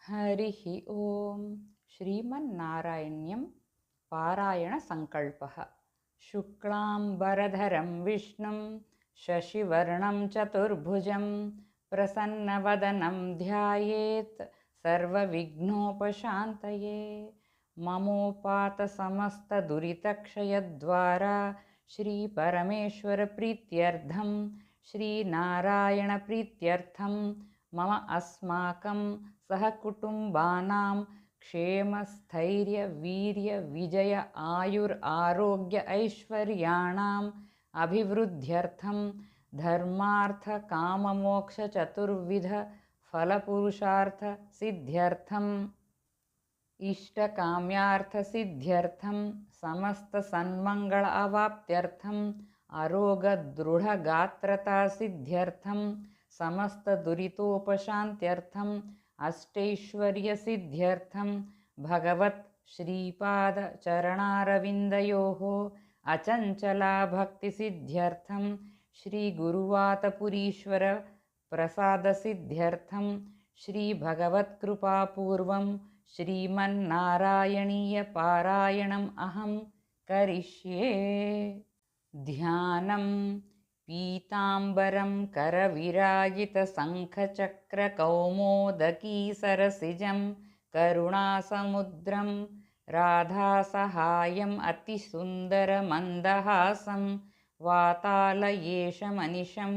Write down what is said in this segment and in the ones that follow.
हरिः ॐ श्रीमन्नारायण्यं पारायणसङ्कल्पः। शुक्लाम्बरधरं विष्णुं शशिवर्णं चतुर्भुजं प्रसन्नवदनं ध्यायेत् सर्वविघ्नोपशान्तये। ममोपातसमस्तदुरितक्षयद्वारा श्रीपरमेश्वरप्रीत्यर्थं श्रीनारायणप्रीत्यर्थं मम अस्माकं सहकुटुम्बानां क्षेमस्थैर्यवीर्यविजय आयुरारोग्य ऐश्वर्याणाम् अभिवृद्ध्यर्थं धर्मार्थकाममोक्षचतुर्विध फलपुरुषार्थसिद्ध्यर्थम् इष्टकाम्यार्थसिद्ध्यर्थं समस्तसन्मङ्गल अवाप्त्यर्थम् आरोग्यदृढगात्रतासिद्ध्यर्थं समस्तदुरितोपशान्त्यर्थम् अष्टैश्वर्यसिद्ध्यर्थं भगवत् श्रीपादचरणारविन्दयोः अचञ्चला भक्तिसिद्ध्यर्थं श्रीगुरुवातपुरीश्वर प्रसादसिद्ध्यर्थं श्रीभगवत्कृपापूर्वं श्रीमन्नारायणीयपारायणम् अहं करिष्ये। ध्यानं पीताम्बरं करविराजितशङ्खचक्रकौमोदकीसरसिजं करुणासमुद्रं राधासहायम् अतिसुन्दरमन्दहासं वातालयेशमनिशं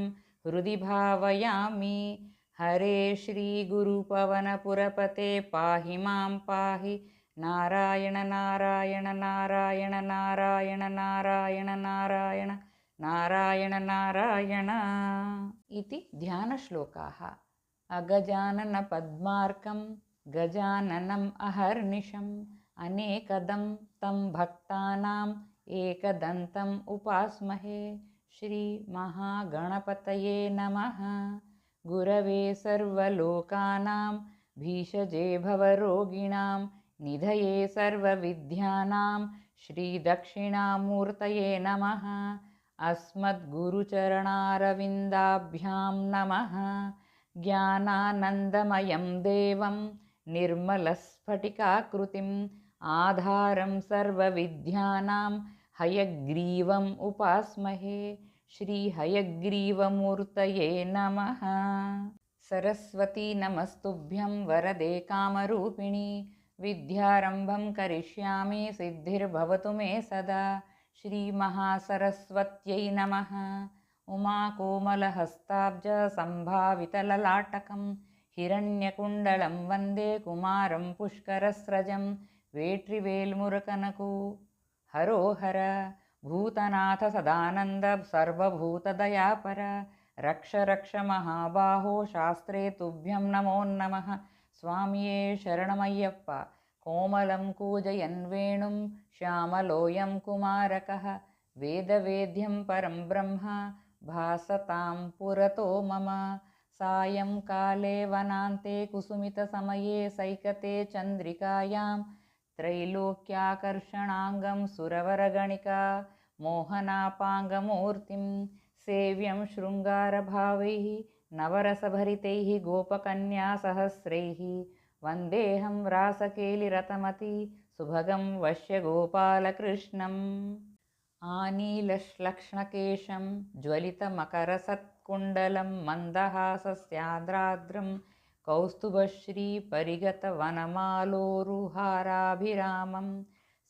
हृदि भावयामि। हरे श्रीगुरुपवनपुरपते पाहि मां पाहि। नारायण नारायण नारायण नारायण नारायण नारायण नारायण नारायण इति ध्यानश्लोकाः। अगजाननपद्मार्कं गजाननम् अहर्निशम् अनेकदं तं भक्तानाम् एकदन्तम् उपास्महे। श्रीमहागणपतये नमः। गुरवे सर्वलोकानां भीषजे भवरोगिणां निधये सर्वविद्यानां श्रीदक्षिणामूर्तये नमः। अस्मद्गुरुचरणारविन्दाभ्यां नमः। ज्ञानानन्दमयं देवं निर्मलस्फटिकाकृतिम् आधारं सर्वविद्यानां हयग्रीवम् उपास्महे। श्रीहयग्रीवमूर्तये नमः। सरस्वती नमस्तुभ्यं वरदे कामरूपिणि विद्यारम्भं करिष्यामि सिद्धिर्भवतु मे सदा। श्रीमहासरस्वत्यै नमः। उमाकोमलहस्ताब्ज सम्भावितललाटकं हिरण्यकुण्डलं वन्दे कुमारं पुष्करस्रजं वेट्रिवेल्मुरुकनकु हरोहर। भूतनाथ सदानन्द सर्वभूतदयापर रक्ष रक्ष महाबाहो शास्त्रे तुभ्यं नमो नमः। स्वामिये शरणमय्यप्प। कोमलं कूजयन् वेणुं श्यामलोऽयं कुमारकः वेदवेद्यं परं ब्रह्म भासतां पुरतो मम। सायंकाले वनान्ते कुसुमितसमये सैकते चन्द्रिकायां त्रैलोक्याकर्षणाङ्गं सुरवरगणिका मोहनापाङ्गमूर्तिं सेव्यं शृङ्गारभावैः नवरसभरितैः गोपकन्यासहस्रैः वन्देऽहं रासकेलिरतमति सुभगं वश्यगोपालकृष्णम्। आनीलश्लक्ष्णकेशं ज्वलितमकरसत्कुण्डलं मन्दहासस्याद्राद्रं कौस्तुभश्रीपरिगतवनमालोरुहाराभिरामं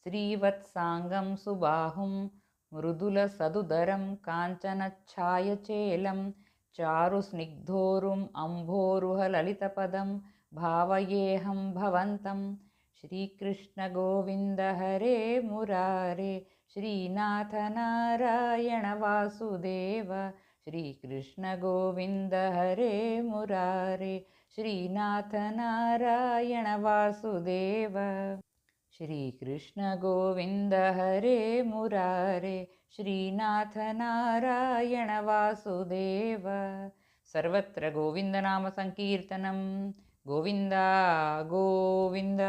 श्रीवत्साङ्गं सुबाहुं मृदुलसदुदरं काञ्चनच्छायचेलं चारुस्निग्धोरुम् अम्भोरुहललितपदं भावयेऽहं भवन्तं। श्रीकृष्णगोविन्द हरे मुरारे श्रीनाथ नारायण वासुदेव। श्रीकृष्णगोविन्द हरे मुरारे श्रीनाथ नारायण वासुदेव। श्रीकृष्णगोविन्द हरे मुरारे श्रीनाथ नारायण वासुदेव। सर्वत्र गोविन्दनामसङ्कीर्तनं गोविन्द गोविन्द।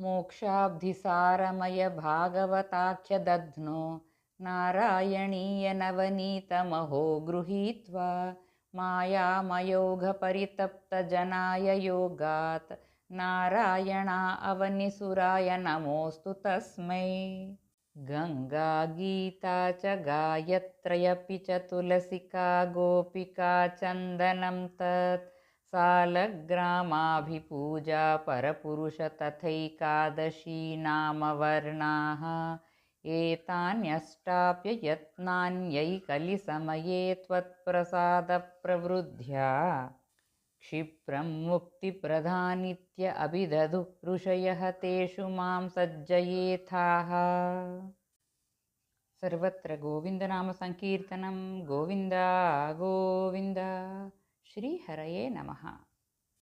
मोक्षाब्धिसारमय भागवताख्यदध्नो नारायणीयनवनीतमहो गृहीत्वा मायामयोघपरितप्तजनाय योगात् नारायणा अवनिसुराय नमोऽस्तु तस्मै। गङ्गा गीता च गायत्रयपि च तुलसिका गोपिका चन्दनं तत् सालग्रामाभिपूजा परपुरुष तथैकादशी नामवर्णाः एतान्यष्टाप्ययत्नान्यैकलिसमये त्वत्प्रसादप्रवृद्ध्या क्षिप्रं मुक्तिप्रदानित्य अभिदधुः ऋषयः तेषु मां सज्जयेथाः। सर्वत्र गोविन्दनामसङ्कीर्तनं गोविन्द गोविन्द। श्रीहरये नमः।